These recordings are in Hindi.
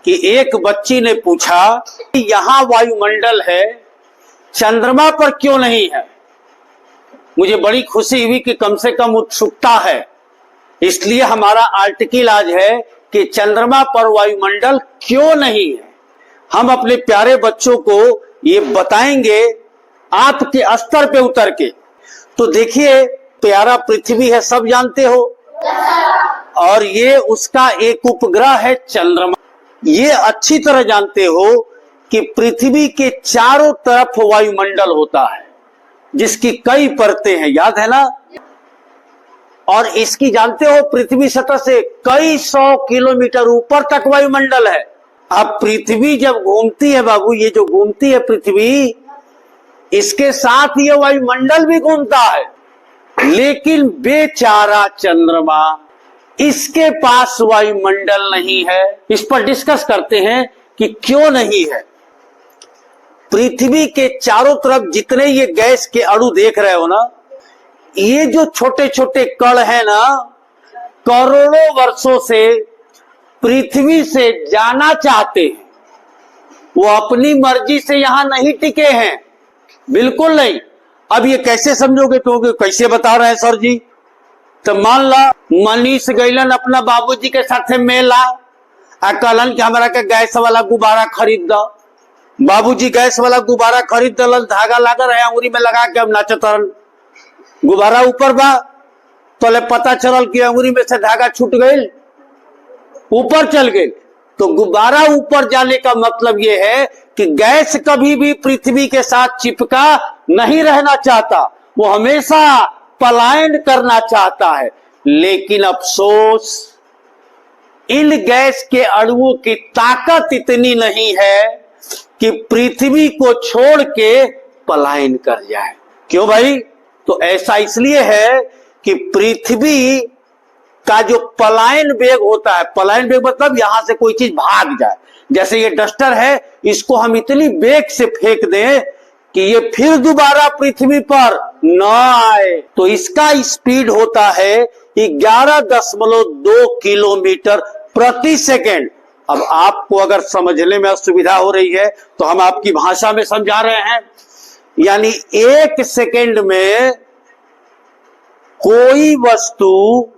कि एक बच्ची ने पूछा कि यहाँ वायुमंडल है, चंद्रमा पर क्यों नहीं है। मुझे बड़ी खुशी हुई कि कम से कम उत्सुकता है, इसलिए हमारा आर्टिकल आज है कि चंद्रमा पर वायुमंडल क्यों नहीं है। हम अपने प्यारे बच्चों को ये बताएंगे आपके स्तर पे उतर के। तो देखिए, प्यारा पृथ्वी है, सब जानते हो, और ये उसका एक उपग्रह है चंद्रमा। ये अच्छी तरह जानते हो कि पृथ्वी के चारों तरफ वायुमंडल होता है, जिसकी कई परतें हैं, याद है ना। और इसकी जानते हो पृथ्वी सतह से कई 100 किलोमीटर ऊपर तक वायुमंडल है। अब पृथ्वी जब घूमती है बाबू, ये जो घूमती है पृथ्वी, इसके साथ ये वायुमंडल भी घूमता है, लेकिन बेचारा चंद्रमा, इसके पास वायुमंडल नहीं है। इस पर डिस्कस करते हैं कि क्यों नहीं है। पृथ्वी के चारों तरफ जितने ये गैस के अणु देख रहे हो ना, ये जो छोटे छोटे कण हैं ना, करोड़ों वर्षों से पृथ्वी से जाना चाहते हैं। वो अपनी मर्जी से यहां नहीं टिके हैं, बिल्कुल नहीं। अब ये कैसे समझोगे, तो कैसे बता रहे हैं सर जी। तो मान ला मनीष गैलन अपना बाबूजी के साथ मेला, कहलन कि हमारा के गैस वाला गुब्बारा खरीद दो। बाबूजी गैस वाला गुब्बारा खरीद दलन, धागा लगा रहे अंगुरी में लगा के अब नाचतरन। गुब्बारा ऊपर बा, तो पता चलल कि अंगुरी में से धागा छूट गई, ऊपर चल गई। तो गुब्बारा ऊपर जाने का मतलब यह है कि गैस कभी भी पृथ्वी के साथ चिपका नहीं रहना चाहता, वो हमेशा पलायन करना चाहता है। लेकिन अफसोस, इन गैस के अणुओं की ताकत इतनी नहीं है कि पृथ्वी को छोड़ के पलायन कर जाए। क्यों भाई? तो ऐसा इसलिए है कि पृथ्वी का जो पलायन वेग होता है, पलायन वेग मतलब यहां से कोई चीज भाग जाए। जैसे ये डस्टर है, इसको हम इतनी वेग से फेंक दें कि ये फिर दोबारा पृथ्वी पर न आए, तो इसका स्पीड होता है 11.2 किलोमीटर प्रति सेकेंड। अब आपको अगर समझने में असुविधा हो रही है तो हम आपकी भाषा में समझा रहे हैं। यानी एक सेकेंड में कोई वस्तु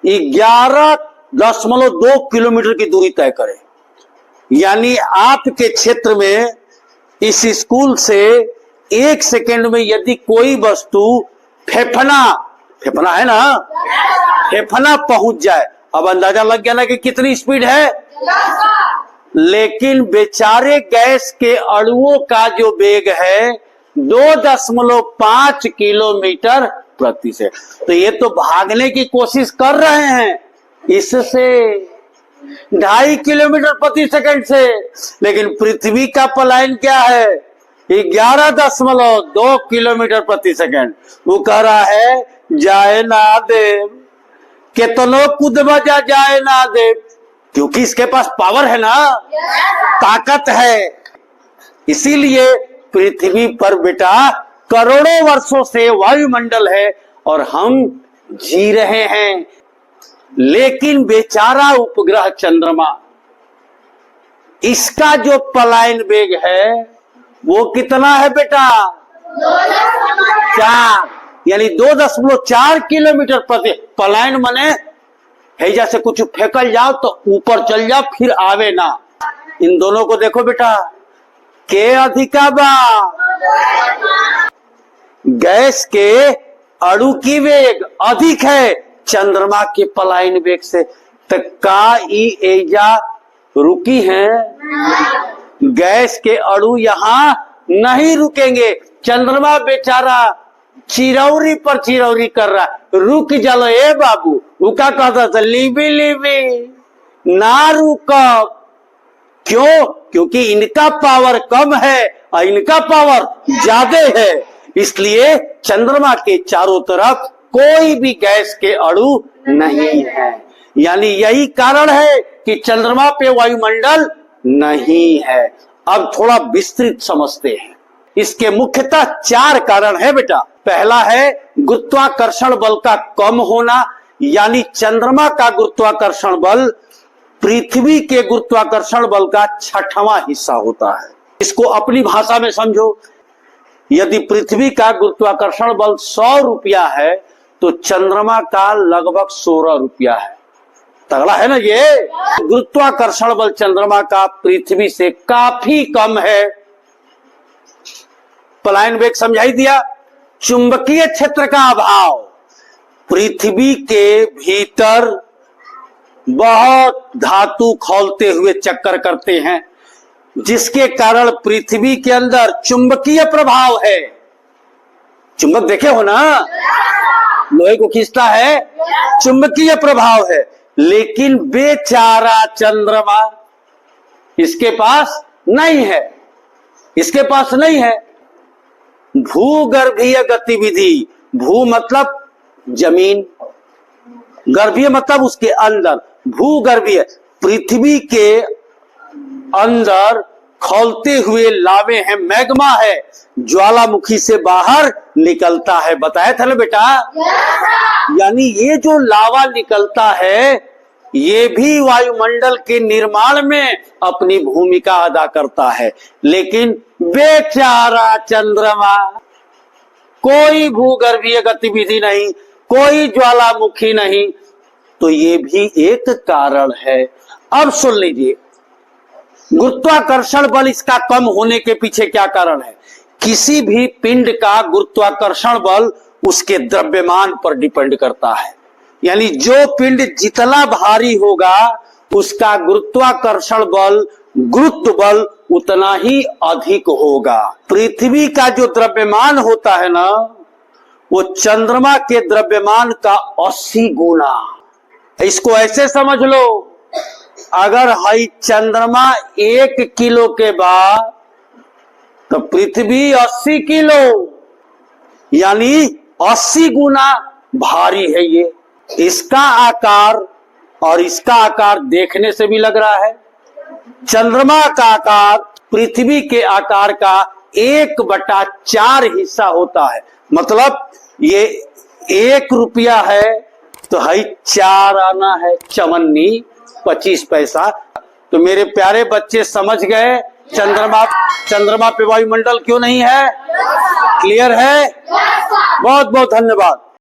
11.2 किलोमीटर की दूरी तय करे। यानी आपके क्षेत्र में इस स्कूल से एक सेकेंड में यदि कोई वस्तु फेफना है ना, फेफना पहुंच जाए, अब अंदाजा लग गया ना कि कितनी स्पीड है। लेकिन बेचारे गैस के अणुओं का जो वेग है 2.5 किलोमीटर प्रति सेकंड। तो ये तो भागने की कोशिश कर रहे हैं इससे 2.5 किलोमीटर प्रति सेकंड से, लेकिन पृथ्वी का पलायन क्या है 11.2 किलोमीटर प्रति सेकंड। वो कह रहा है जाए ना दे, कितनो कूद बजा जाए ना दे, क्योंकि इसके पास पावर है ना, ताकत है। इसीलिए पृथ्वी पर बेटा करोड़ों वर्षों से वायुमंडल है और हम जी रहे हैं। लेकिन बेचारा उपग्रह चंद्रमा, इसका जो पलायन वेग है वो कितना है बेटा 4, यानी 2.4 किलोमीटर प्रति। पलायन मने है जैसे कुछ फेंकल जाओ तो ऊपर चल जाओ फिर आवे ना। इन दोनों को देखो बेटा, के अधिका बा, गैस के अणु की वेग अधिक है चंद्रमा के पलायन वेग से। तो का एजा रुकी है, गैस के अणु यहां नहीं रुकेंगे। चंद्रमा बेचारा चिरौरी पर चिरौरी कर रहा, रुक जालो ए बाबू। वो क्या कहता था, लीबी लीबी ना रुको। क्यों? क्योंकि इनका पावर कम है और इनका पावर ज्यादा है। इसलिए चंद्रमा के चारों तरफ कोई भी गैस के अणु नहीं है। यानी यही कारण है कि चंद्रमा पे वायुमंडल नहीं है। अब थोड़ा विस्तृत समझते हैं। इसके मुख्यतः 4 कारण है बेटा। पहला है गुरुत्वाकर्षण बल का कम होना, यानी चंद्रमा का गुरुत्वाकर्षण बल पृथ्वी के गुरुत्वाकर्षण बल का 6वां हिस्सा होता है। इसको अपनी भाषा में समझो, यदि पृथ्वी का गुरुत्वाकर्षण बल 100 रुपया है तो चंद्रमा का लगभग 16 रुपया है। तगड़ा है ना ये। गुरुत्वाकर्षण बल चंद्रमा का पृथ्वी से काफी कम है। पलायन वेग समझाई दिया। चुंबकीय क्षेत्र का अभाव, पृथ्वी के भीतर बहुत धातु खौलते हुए चक्कर करते हैं, जिसके कारण पृथ्वी के अंदर चुंबकीय प्रभाव है। चुंबक देखे हो ना, लोहे को खींचता है, चुंबकीय प्रभाव है। लेकिन बेचारा चंद्रमा, इसके पास नहीं है, इसके पास नहीं है। भूगर्भीय गतिविधि, भू मतलब जमीन, गर्भीय मतलब उसके अंदर, भूगर्भीय पृथ्वी के अंदर खौलते हुए लावे हैं, मैग्मा है, ज्वालामुखी से बाहर निकलता है। बताया था ना बेटा? यानी ये जो लावा निकलता है ये भी वायुमंडल के निर्माण में अपनी भूमिका अदा करता है। लेकिन बेचारा चंद्रमा, कोई भूगर्भीय गतिविधि नहीं, कोई ज्वालामुखी नहीं, तो ये भी एक कारण है। अब सुन लीजिए, गुरुत्वाकर्षण बल इसका कम होने के पीछे क्या कारण है? किसी भी पिंड का गुरुत्वाकर्षण बल उसके द्रव्यमान पर डिपेंड करता है। यानी जो पिंड जितना भारी होगा उसका गुरुत्वाकर्षण बल, गुरुत्व बल उतना ही अधिक होगा। पृथ्वी का जो द्रव्यमान होता है ना, वो चंद्रमा के द्रव्यमान का 80 गुना। इसको ऐसे समझ लो, अगर हई चंद्रमा 1 किलो के बाद तो पृथ्वी 80 किलो, यानी 80 गुना भारी है ये। इसका आकार और इसका आकार देखने से भी लग रहा है। चंद्रमा का आकार पृथ्वी के आकार का 1/4 हिस्सा होता है। मतलब ये 1 रुपया है तो है 4 आना है, चवन्नी 25 पैसा। तो मेरे प्यारे बच्चे समझ गए चंद्रमा पे वायुमंडल क्यों नहीं है? क्लियर है? बहुत बहुत धन्यवाद।